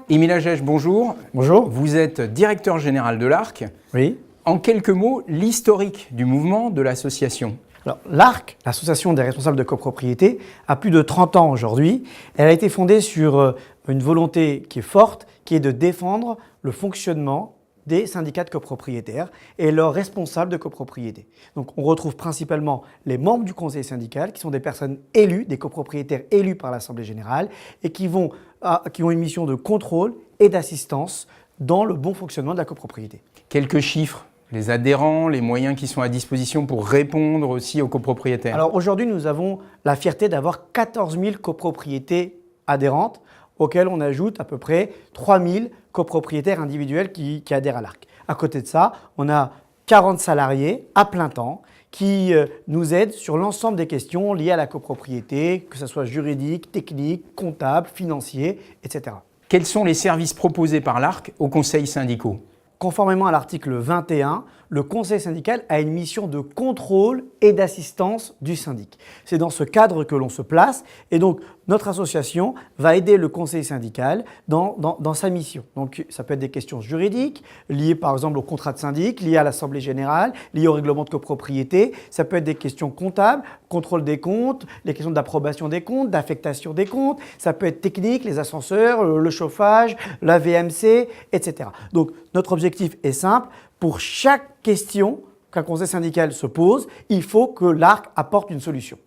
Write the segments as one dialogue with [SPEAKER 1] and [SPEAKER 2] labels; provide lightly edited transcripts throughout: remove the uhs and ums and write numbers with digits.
[SPEAKER 1] Émile Agege, bonjour.
[SPEAKER 2] Bonjour.
[SPEAKER 1] Vous êtes directeur général de l'ARC.
[SPEAKER 2] Oui.
[SPEAKER 1] En quelques mots, l'historique du mouvement de l'association.
[SPEAKER 2] Alors, l'ARC, l'Association des responsables de copropriété, a plus de 30 ans aujourd'hui. Elle a été fondée sur une volonté qui est forte, qui est de défendre le fonctionnement des syndicats de copropriétaires et leurs responsables de copropriété. Donc on retrouve principalement les membres du conseil syndical qui sont des personnes élues, des copropriétaires élus par l'Assemblée générale et qui ont une mission de contrôle et d'assistance dans le bon fonctionnement de la copropriété.
[SPEAKER 1] Quelques chiffres, les adhérents, les moyens qui sont à disposition pour répondre aussi aux copropriétaires.
[SPEAKER 2] Alors aujourd'hui nous avons la fierté d'avoir 14 000 copropriétés adhérentes auxquelles on ajoute à peu près 3 000 copropriétaires individuels qui adhèrent à l'ARC. À côté de ça, on a 40 salariés à plein temps qui nous aident sur l'ensemble des questions liées à la copropriété, que ce soit juridique, technique, comptable, financier, etc.
[SPEAKER 1] Quels sont les services proposés par l'ARC aux conseils syndicaux ?
[SPEAKER 2] Conformément à l'article 21, le conseil syndical a une mission de contrôle et d'assistance du syndic. C'est dans ce cadre que l'on se place et donc notre association va aider le conseil syndical dans sa mission. Donc ça peut être des questions juridiques liées par exemple au contrat de syndic, liées à l'Assemblée générale, liées au règlement de copropriété. Ça peut être des questions comptables, contrôle des comptes, les questions d'approbation des comptes, d'affectation des comptes. Ça peut être technique, les ascenseurs, le chauffage, la VMC, etc. Donc notre objectif est simple. Pour chaque question qu'un conseil syndical se pose, il faut que l'ARC apporte une solution.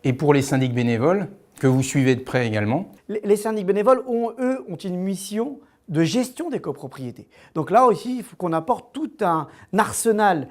[SPEAKER 1] Et pour les syndics bénévoles, que vous suivez de près également ?
[SPEAKER 2] Les syndics bénévoles, ont une mission de gestion des copropriétés. Donc là aussi, il faut qu'on apporte tout un arsenal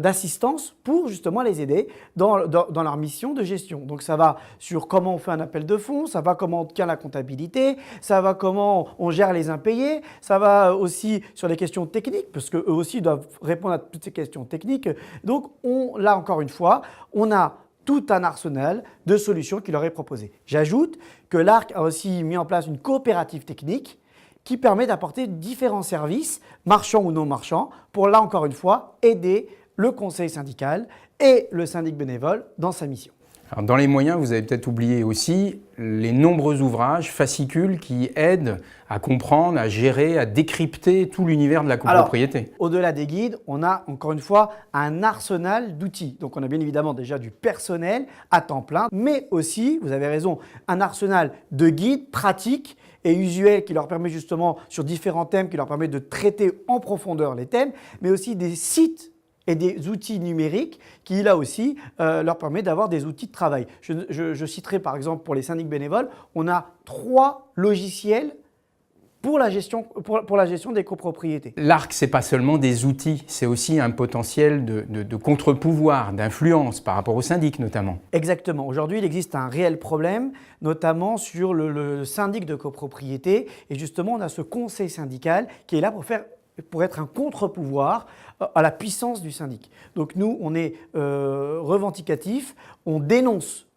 [SPEAKER 2] d'assistance pour justement les aider dans leur mission de gestion. Donc ça va sur comment on fait un appel de fonds, ça va comment on tient la comptabilité, ça va comment on gère les impayés, ça va aussi sur les questions techniques, parce qu'eux aussi doivent répondre à toutes ces questions techniques. Donc là encore une fois, on a tout un arsenal de solutions qui leur est proposé. J'ajoute que l'ARC a aussi mis en place une coopérative technique qui permet d'apporter différents services, marchands ou non marchands, pour là encore une fois aider le conseil syndical et le syndic bénévole dans sa mission.
[SPEAKER 1] Alors, dans les moyens, vous avez peut-être oublié aussi les nombreux ouvrages, fascicules qui aident à comprendre, à gérer, à décrypter tout l'univers de la copropriété.
[SPEAKER 2] Alors, au-delà des guides, on a encore une fois un arsenal d'outils. Donc on a bien évidemment déjà du personnel à temps plein, mais aussi, vous avez raison, un arsenal de guides pratiques et usuels qui leur permet justement sur différents thèmes, qui leur permet de traiter en profondeur les thèmes, mais aussi des sites et des outils numériques qui, là aussi, leur permettent d'avoir des outils de travail. Je citerai par exemple pour les syndics bénévoles, on a 3 logiciels pour la gestion des copropriétés.
[SPEAKER 1] L'ARC, ce n'est pas seulement des outils, c'est aussi un potentiel de contre-pouvoir, d'influence par rapport aux syndics notamment.
[SPEAKER 2] Exactement. Aujourd'hui, il existe un réel problème, notamment sur le syndic de copropriété. Et justement, on a ce conseil syndical qui est là pour être un contre-pouvoir à la puissance du syndic. Donc nous, on est revendicatif, on dénonce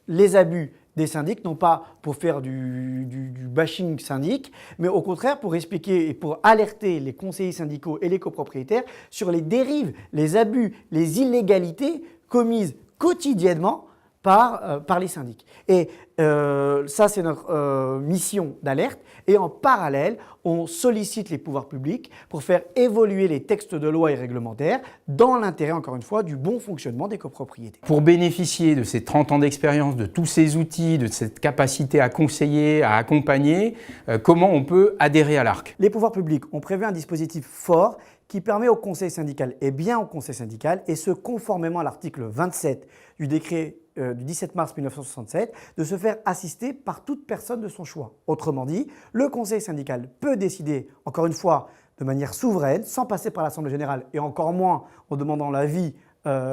[SPEAKER 2] les abus des syndics, non pas pour faire du bashing syndic, mais au contraire pour expliquer et pour alerter les conseillers syndicaux et les copropriétaires sur les dérives, les abus, les illégalités commises quotidiennement par les syndics. Et ça, c'est notre mission d'alerte. Et en parallèle, on sollicite les pouvoirs publics pour faire évoluer les textes de loi et réglementaires dans l'intérêt, encore une fois, du bon fonctionnement des copropriétés.
[SPEAKER 1] Pour bénéficier de ces 30 ans d'expérience, de tous ces outils, de cette capacité à conseiller, à accompagner, comment on peut adhérer à l'ARC ?
[SPEAKER 2] Les pouvoirs publics ont prévu un dispositif fort qui permet au conseil syndical, et bien au conseil syndical, et ce conformément à l'article 27 du décret du 17 mars 1967, de se faire assister par toute personne de son choix. Autrement dit, le conseil syndical peut décider, encore une fois, de manière souveraine, sans passer par l'Assemblée générale et encore moins en demandant l'avis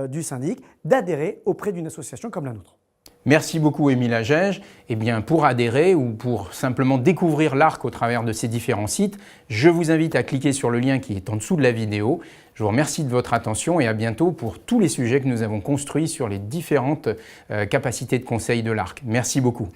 [SPEAKER 2] du syndic, d'adhérer auprès d'une association comme la nôtre.
[SPEAKER 1] Merci beaucoup Émile Agege. Eh bien, pour adhérer ou pour simplement découvrir l'ARC au travers de ces différents sites, je vous invite à cliquer sur le lien qui est en dessous de la vidéo. Je vous remercie de votre attention et à bientôt pour tous les sujets que nous avons construits sur les différentes capacités de conseil de l'ARC. Merci beaucoup.